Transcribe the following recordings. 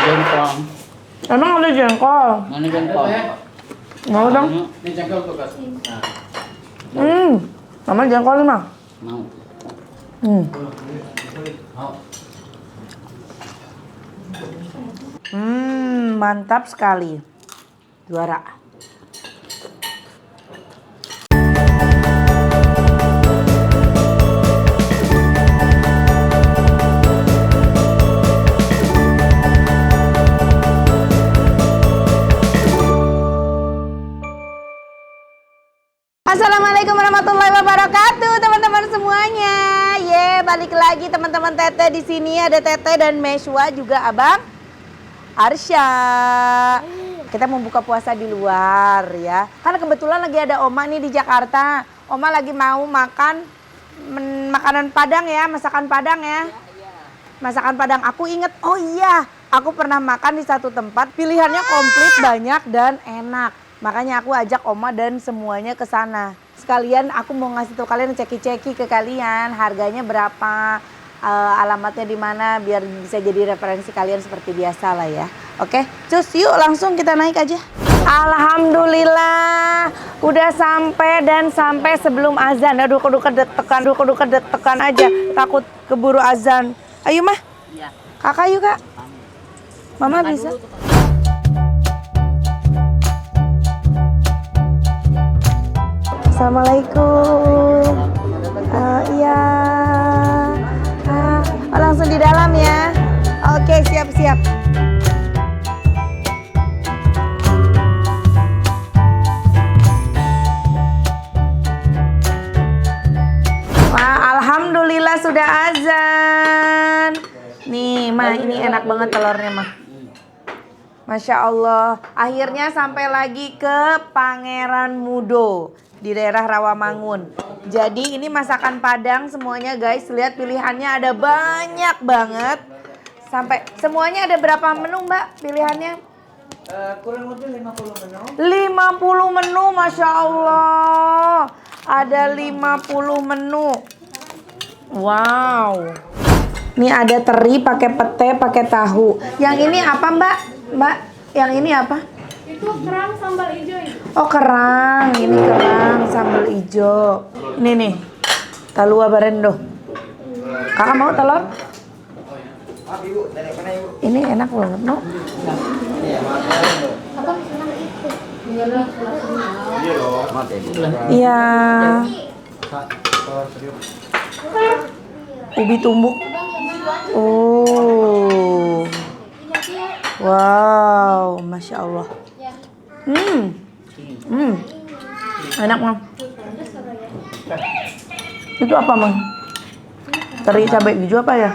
Jengkol. Emang ada jengkol? Mana jengkol? Mau dong. Ini jengkol tuh Kak. Mama jengkol nih mah. Mau. Mantap sekali. Juara. Assalamualaikum warahmatullahi wabarakatuh, teman-teman semuanya. Balik lagi teman-teman Teteh di sini, ada Teteh dan Meshwa juga Abang Arsya. Kita mau buka puasa di luar ya. Karena kebetulan lagi ada Oma nih di Jakarta. Oma lagi mau makan makanan Padang ya, masakan Padang ya. Masakan Padang. Aku inget, oh iya, aku pernah makan di satu tempat. Pilihannya komplit, banyak dan enak. Makanya aku ajak Oma dan semuanya ke sana. Sekalian aku mau ngasih tahu kalian, ceki-ceki ke kalian harganya berapa, alamatnya di mana, biar bisa jadi referensi kalian seperti biasa lah ya. Oke, cus yuk langsung kita naik aja. Alhamdulillah udah sampai dan sampai sebelum azan. Aduh kudu kedetekan aja, takut keburu azan. Ayo mah. Iya. Kakak yuk kak. Mama bisa. Assalamualaikum. Iya. Langsung di dalam ya. Oke, siap-siap. Wah, alhamdulillah sudah azan. Nih, Mah, ini enak banget telurnya, Mah. Masya Allah. Akhirnya sampai lagi ke Pangeran Mudo di daerah Rawamangun. Jadi ini masakan Padang semuanya guys. Lihat pilihannya ada banyak banget. Sampai semuanya ada berapa menu Mbak pilihannya? Kurang lebih 50 menu. 50 menu, Masya Allah. Ada 50 menu. Wow. Ini ada teri pakai pete, pakai tahu. Yang ini apa Mbak? Mbak, yang ini apa? Itu kerang sambal hijau itu. Oh kerang, ini kerang sambal hijau. Ini nih, talua barendo. Kakak mau telur? Ini enak banget, no? Iya. Ubi tumbuk. Oh. Wow, Masya Allah. Enak Mang. Itu apa Mang? Teri cabai hijau apa ya?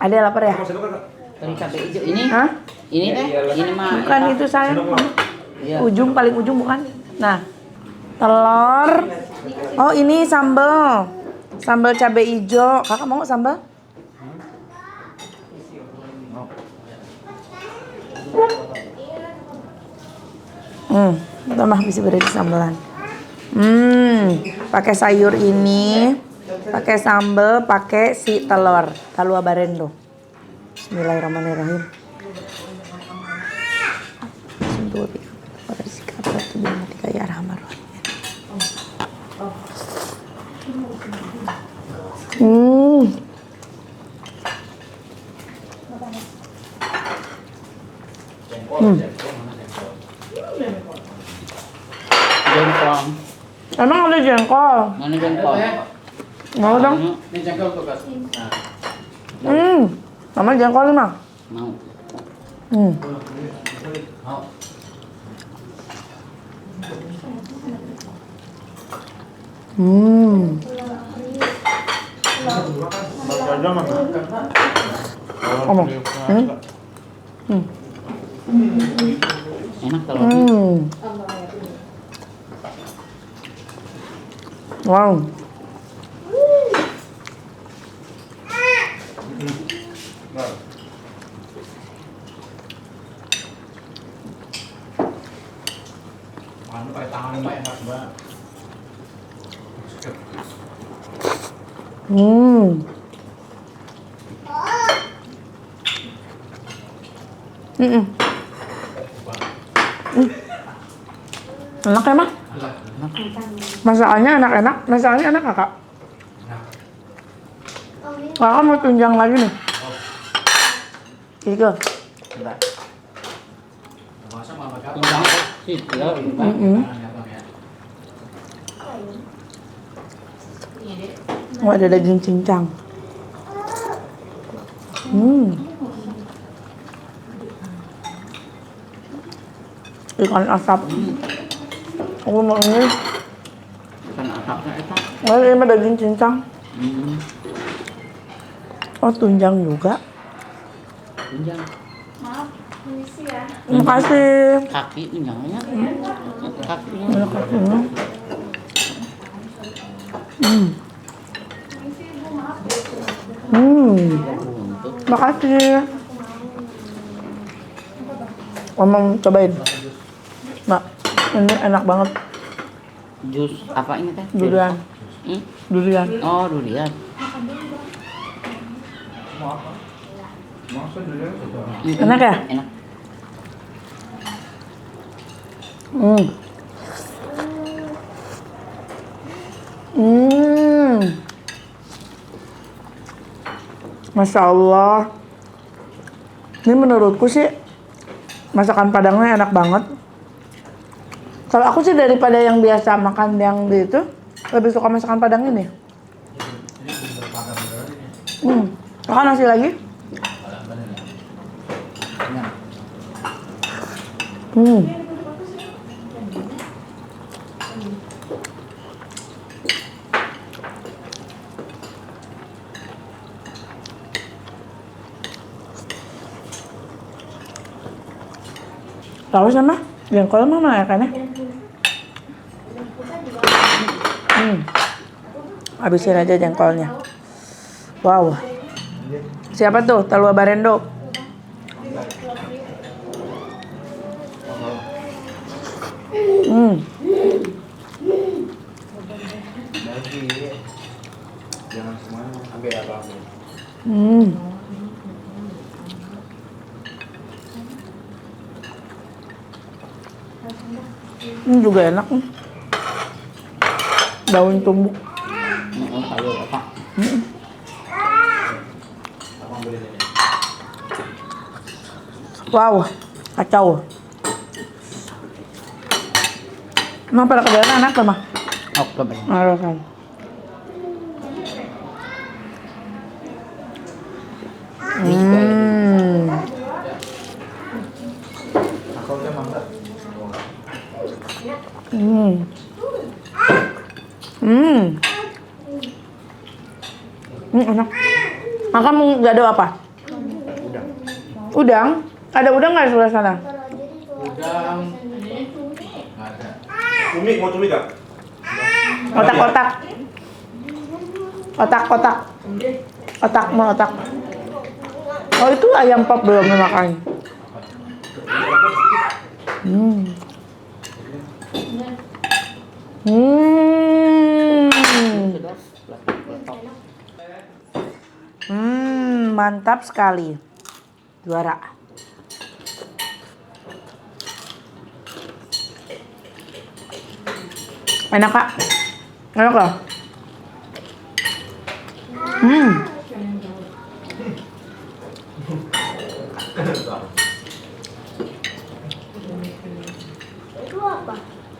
Ada lapar ya? Teri cabai hijau ini? Hah? Ini teh? Ini mah. Bukan itu saya. Iya. Ujung paling ujung bukan? Nah, telur. Oh ini sambal. Sambal cabai hijau. Kakak mau sambal? Tambah bisa berarti sambelan. Pakai sayur ini, pakai sambal, pakai si telur, talua barendo. Bismillahirrahmanirrahim. Jengkol. Emang ada jengkol? Mana jengkol? Mau dong. Ini jengkol tuh Kak. Mama jengkol nih mah. Mau. Enak telurnya. Wow. Pakai tangan Mbak enak Mbak. Mm-mm. Enak ya, Mah? Masakannya enak-enak. Masakannya enak, Kakak. Kakak mau tunjang lagi nih. Gitu. Enggak. Masa mama gampang. Tunjang sih, ya. Oh, ada daging cincang. Ikan asap. Aku mau ini. Kan asapnya itu. Oh, ini mah daging cincang. Hmm. Oh, tunjang juga. Tunjang. Maaf, permisi ya. Terima kasih. Kaki tunjangnya. Kakinya. Ada kakinya. Permisi Bu, maaf. Untuk Makasih. Omong cobain. Mak, ini enak banget. jus apa ini teh? Durian. Hmm? Durian. Oh, durian. Enak ya? Enak. Masya Allah. Ini menurutku sih masakan Padangnya enak banget. Kalau aku sih daripada yang biasa makan yang di itu, lebih suka masakan Padang ini. Kakak nasi lagi? Tahu sama? Jengkol mah mana ya kan ya? Habisin aja jengkolnya. Wow. Siapa tuh? Talua Barendo. Jangan semuanya ambil apa-apa. Ini juga enak nih. Daun tumbuk. Ayo, apa? Abang beli ini. Wow, kacau. Emang pada kebanyakan enak tuh, Mah? Oke, baik. Aduh, kan. Aku udah mangga. Enak. Makan mau gado apa? Udang. Udang? Ada udang nggak di sebelah sana? Udang. Nggak ada. Cumi, mau cumi gak? Otak-otak. Otak-otak. Otak, mau otak. Oh, itu ayam pop belum dimakan. Mantap sekali. Juara. Enak, Kak? Enak lah.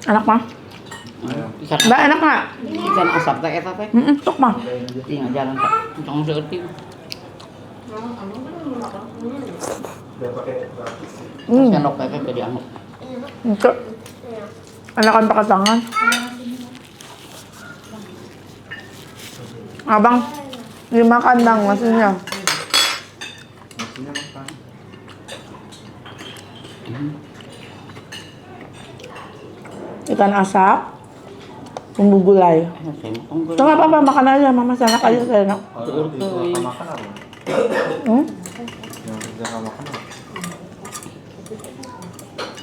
Enak, Mah? Ikan, Mbak, enak nggak? ikan asap teh eta teh. Tuk, Mah. Tinggal jalan tak. Tong seeutik. Udah pakai Sendok teh teh jadi anguk. Itu. Enakan pakai tangan. Abang, dimakan Bang maksudnya. nasinya makan. Ikan asap, bumbu gulai. Saya makan Itu nggak apa-apa, makan aja, Mama enak aja, saya enak. Kalau yang makan apa? Yang kerja makan apa?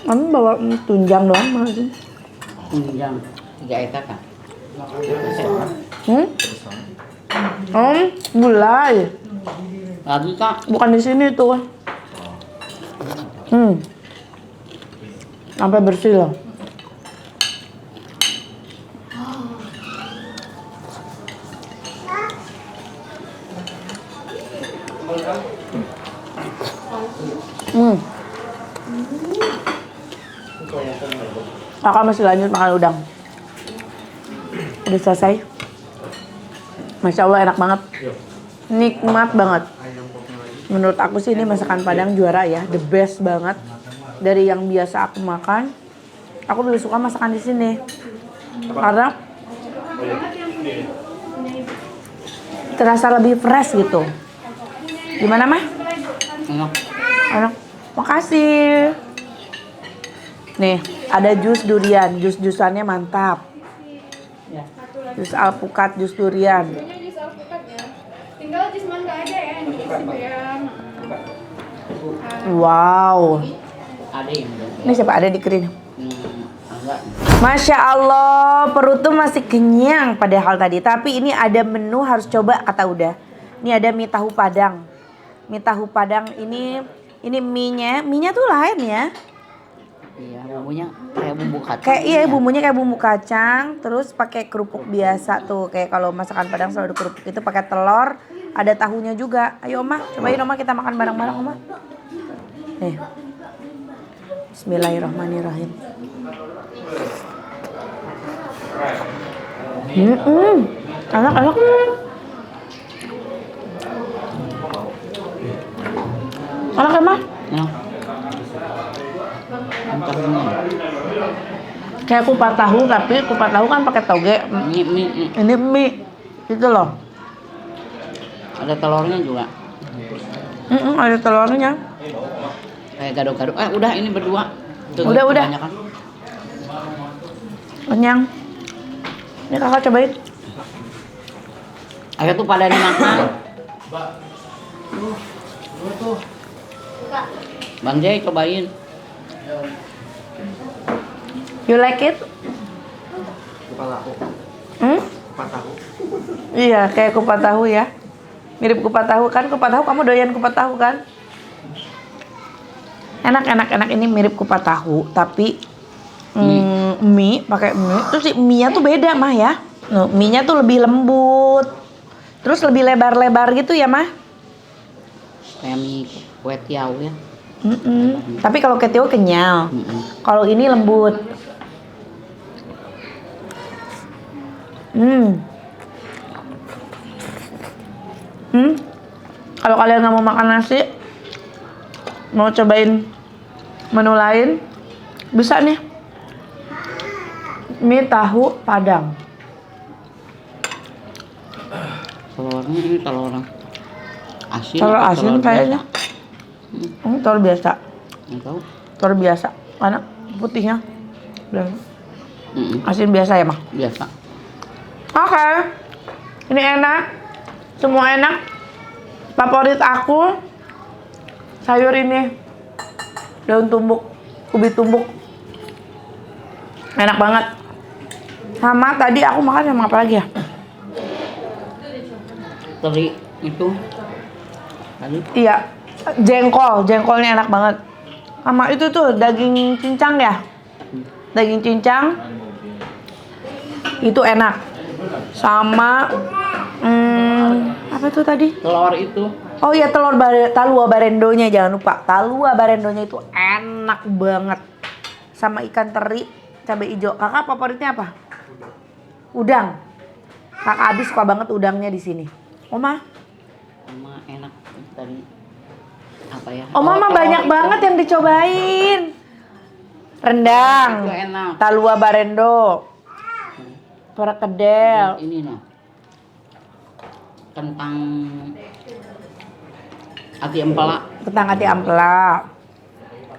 Mama bawa tunjang doang, Mama sih. tunjang 3 eta kan. Gulai. Lagi Kak. Bukan di sini tuh. Sampai bersih loh. Hmm. Kakak masih lanjut makan udang. Udah selesai. Masya Allah enak banget. Nikmat banget. Menurut aku sih ini masakan Padang juara ya, the best banget. Dari yang biasa aku makan, aku lebih suka masakan di sini. Karena terasa lebih fresh gitu. Gimana mah? Enak. Enak. Makasih. Nih, ada jus durian. Jus-jusannya mantap. Jus alpukat, jus durian. Ini jus alpukat ya. Tinggal jus mangga aja ya. Ini yang Wow. Ada yang udah. Ini siapa ada di kering? Enggak. Masya Allah, perut tuh masih kenyang padahal tadi. Tapi ini ada menu harus coba kata udah. Ini ada mie tahu Padang. Mie tahu Padang ini mie-nya tuh lain ya. Iya, bumbunya kayak bumbu kacang. Kayak iya bumbunya kayak bumbu kacang, terus pakai kerupuk biasa tuh. Kayak kalau masakan Padang selalu ada kerupuk itu pakai telur, ada tahunya juga. Ayo Oma, cobain Oma kita makan bareng-bareng Oma. Nih. Bismillahirrahmanirrahim. Enak. Enak kan Mah? Enak. Kayak kupat tahu tapi kupat tahu kan pakai toge. Mie. Ini mie gitu loh. Ada telurnya juga. Ada telurnya. Kayak gado-gado. Udah ini berdua. Tuh, Udah. kebanyakan. Kenyang. Ini kakak cobain. Ayo tuh pada dimakan. Bang Jay cobain. You like it? Kupat tahu. Kupat tahu. Iya, kayak kupat tahu ya. Mirip kupat tahu kan? Kupat tahu kamu doyan kupat tahu kan? Enak ini mirip kupat tahu tapi mie pakai mie. Terus si mie-nya tuh beda Mah ya. Mie-nya tuh lebih lembut. Terus lebih lebar-lebar gitu ya Mah. Kayak mie kue tiaw ya. Tapi kalau keteo kenyal. Kalau ini lembut. Kalau kalian nggak mau makan nasi, mau cobain menu lain, bisa nih. Mie tahu Padang. Telurnya ini telur asin. Telur atau asin telur kayaknya. biasa? Telur biasa. Nggak tahu. Telur biasa. Karena putihnya. Asin biasa ya Mah? Biasa. Oke. Ini enak. Semua enak. Favorit aku sayur ini. Daun tumbuk, ubi tumbuk. Enak banget. Sama tadi aku makan sama apa lagi ya? Teri itu. Tadi. Iya. Jengkolnya enak banget. Sama itu tuh daging cincang ya. Daging cincang. Itu enak. Sama apa tuh tadi? Telur itu. Oh iya talua barendonya jangan lupa. Talua barendonya itu enak banget. Sama ikan teri, cabai hijau. Kakak favoritnya apa? Udang. Kakak Abi suka banget udangnya di sini. Oma? Sama enak tadi. Apa ya? Oma mah banyak banget yang dicobain. Rendang. Itu enak. Talua barendo. Perkedel. Ini nah. Kentang ati empala. Kentang ati ampela.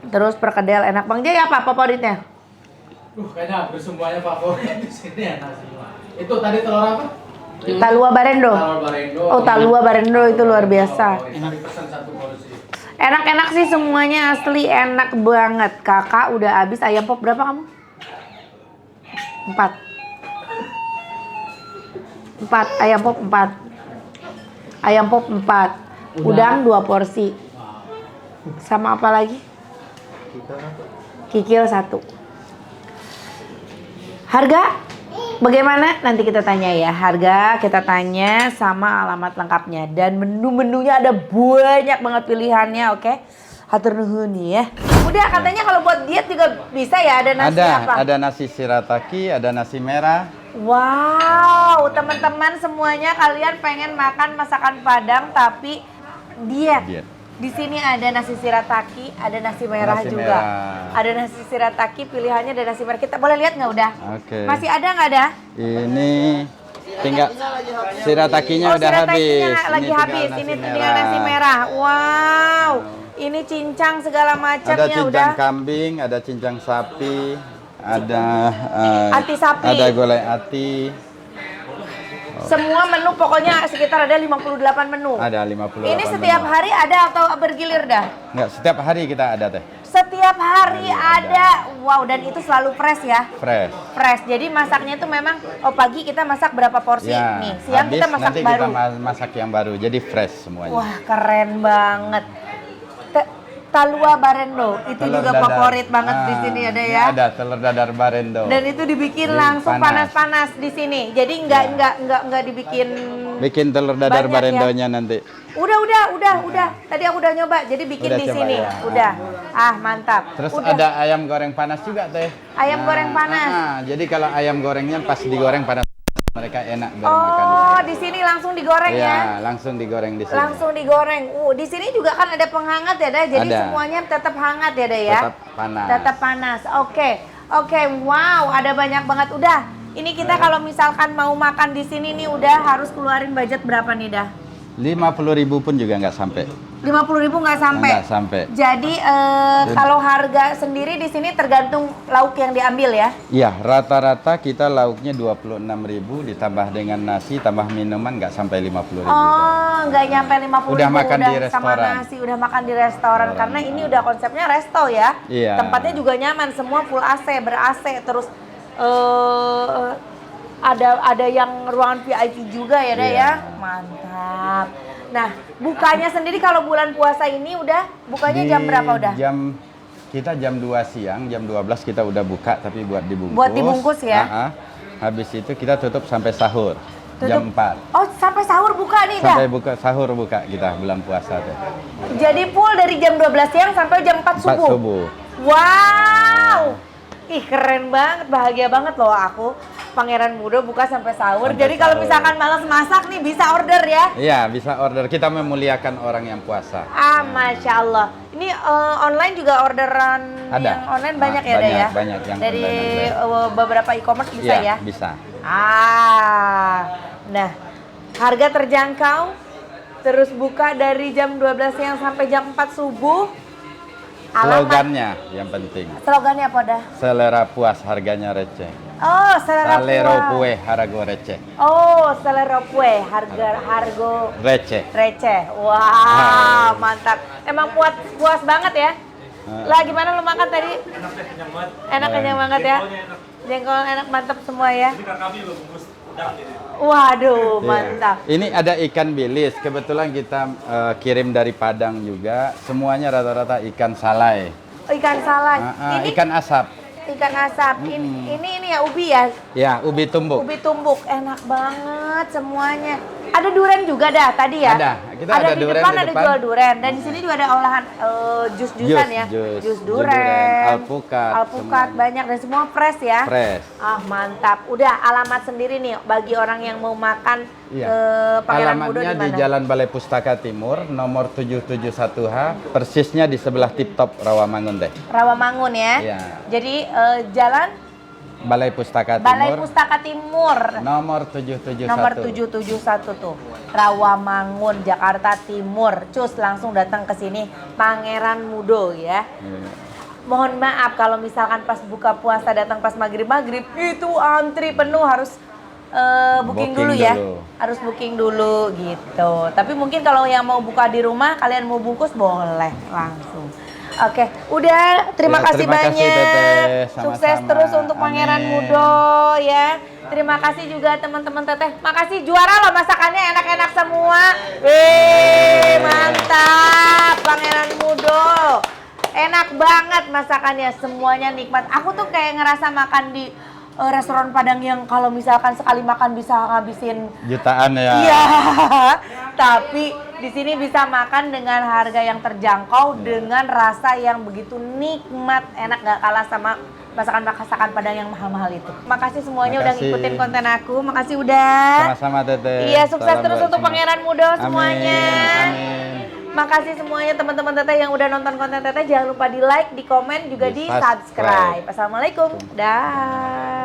Terus perkedel enak. Bang Jay apa favoritnya? Kayaknya hampir semuanya favorit di sini enak semua. Itu tadi telur apa? Talua barendo. Telur barendo. Oh, talua barendo itu luar biasa. Enak dipesan satu porsi. Enak-enak sih semuanya asli enak banget. Kakak udah habis ayam pop berapa kamu? 4 ayam pop 4. Ayam pop 4. Udang 2 porsi. Sama apa lagi? Kikil 1. Harga bagaimana? Nanti kita tanya ya. Harga kita tanya sama alamat lengkapnya. Dan menu-menunya ada banyak banget pilihannya, oke? Hatur nuhun ya. Udah katanya kalau buat diet juga bisa ya, ada nasi apa? Ada nasi shirataki, ada nasi merah. Wow, teman-teman semuanya kalian pengen makan masakan Padang tapi diet. Di sini ada nasi shirataki, ada nasi merah Nasi juga. merah. Ada nasi shirataki, pilihannya ada nasi merah. Kita boleh lihat nggak udah? Oke. Masih ada nggak ada? Ini tinggal shiratakinya udah shiratakinya habis. lagi tinggal habis. nasi Ini tinggal nasi merah. Wow. Ini cincang segala macamnya Ada cincang udah. kambing, ada cincang sapi, ada Ati sapi. ada gulai ati, Semua menu pokoknya sekitar ada 58 menu. ada 50. Ini setiap hari ada atau bergilir dah? Enggak, setiap hari kita ada teh. Setiap hari ada. Wow, dan itu selalu fresh ya? Fresh. Fresh. Jadi masaknya tuh memang pagi kita masak berapa porsi Ya, nih. Siang habis kita masak nanti baru. kita masak yang baru. Jadi fresh semuanya. Wah, keren banget. Talua barendo itu Telur juga dadar. favorit banget di sini ada ya. Ada telur dadar barendo. Dan itu dibikin Jadi langsung panas. panas-panas di sini. Jadi enggak dibikin Bikin telur dadar banyak ya. barendonya nanti. Udah. Tadi aku udah nyoba. Jadi bikin Udah di coba, sini. ya. Udah. Ah, mantap. Terus Udah. ada ayam goreng panas juga teh. Ayam goreng panas. Jadi kalau ayam gorengnya pas digoreng panas, mereka enak makan. Oh, di sini langsung digoreng ya. Iya, langsung digoreng di sini. Langsung digoreng. Di sini juga kan ada penghangat ya, Dah. Jadi Ada. semuanya tetap hangat ya, Dah ya. Tetap panas. Tetap panas. Oke. Wow, ada banyak banget. Udah. Ini kita kalau misalkan mau makan di sini nih udah harus keluarin budget berapa nih, Dah? 50.000 pun juga nggak sampai. 50.000 nggak sampai. Nggak sampai. Jadi kalau harga sendiri di sini tergantung lauk yang diambil ya. Iya, rata-rata kita lauknya 26.000 ditambah dengan nasi, tambah minuman nggak sampai 50.000. Oh, nggak nyampe 50.000 Udah makan di sama restoran. nasi, udah makan di restoran karena ini udah konsepnya resto ya. Iya. Tempatnya juga nyaman, semua full AC, ber-AC, terus ada yang ruangan VIP juga ya, Dah Iya. ya. Mantap. Nah, bukanya sendiri kalau bulan puasa ini udah bukanya jam berapa udah? Kita jam 2 siang, jam 12 kita udah buka tapi buat dibungkus. Buat dibungkus ya? Habis itu kita tutup sampai sahur. Tutup. Jam 4. Oh, sampai sahur buka nih dah. Sampai sahur buka kita bulan puasa tuh. Jadi full dari jam 12 siang sampai jam 4 subuh. 4 subuh. Wow. Ih, keren banget, bahagia banget loh aku. Pangeran Muda buka sampai sahur. Sampai Jadi kalau sahur. misalkan malas masak nih bisa order ya. Iya, bisa order. Kita memuliakan orang yang puasa. Masya Allah. Ini online juga orderan Ada. yang online banyak ya, Dah banyak, ya? banyak yang dari online. beberapa e-commerce bisa Iya, ya? bisa. Nah, harga terjangkau, terus buka dari jam 12 siang sampai jam 4 subuh. Slogannya yang penting. Slogannya apa dah? Selera puas, harganya receh. Oh, selera Salero puas. kue, harga receh. Oh, selera kue, harga Receh. receh. Wah, mantap. Emang puas banget ya? Lah gimana lu makan tadi? Enak kenyang banget ya? Jengkol enak mantap semua ya? Waduh, mantap. Ini ada ikan bilis. Kebetulan kita kirim dari Padang juga. Semuanya rata-rata ikan salai. Ikan salad. Ini Ikan asap. ikan asap. Ini ya ubi ya? Ya, ubi tumbuk. Ubi tumbuk. Enak banget semuanya. Ada durian juga dah tadi ya? Ada. Kita ada di durian depan di ada depan. jual durian dan di sini juga ada olahan jus-jusan ya. Jus durian, alpukat, alpukat semuanya. banyak dan semua fresh ya. Fresh. Ah, mantap. Udah alamat sendiri nih bagi orang yang mau makan Pangeran Muda Alamatnya di di mana? Jalan Balai Pustaka Timur, nomor 771H, persisnya di sebelah Tip Top Rawamangun deh. Rawamangun ya. Iya. Jadi Jalan Balai Pustaka Balai Timur, Pustaka Timur. nomor 771. Nomor 771 tuh. Rawamangun, Jakarta Timur. Cus langsung datang ke sini Pangeran Muda ya. Iya. Mohon maaf kalau misalkan pas buka puasa datang pas maghrib itu antri penuh harus booking dulu ya. Harus booking dulu gitu. Tapi mungkin kalau yang mau buka di rumah kalian mau bungkus boleh langsung. Oke, udah terima Ya, kasih terima kasih, banyak. Teteh. Sukses Sama-sama. terus untuk Pangeran Amin. Muda ya. Terima kasih juga teman-teman Teteh. Makasih juara loh masakannya enak-enak semua. Mantap Pangeran Muda. Enak enak banget masakannya, semuanya nikmat. Aku tuh kayak ngerasa makan di restoran Padang yang kalau misalkan sekali makan bisa ngabisin Jutaan ya. iya. Tapi di sini bisa makan dengan harga yang terjangkau dengan rasa yang begitu nikmat, enak gak kalah sama masakan-masakan Padang yang mahal-mahal itu. Makasih semuanya udah Makasih. ngikutin konten aku. Makasih udah. Sama-sama Teteh. Iya, sukses Salam terus buat untuk semua. Pangeran Mudo semuanya. Amin. Makasih semuanya teman-teman Teteh yang udah nonton konten Teteh. Jangan lupa di like, di komen, juga Di di subscribe. subscribe. Assalamualaikum. Dah.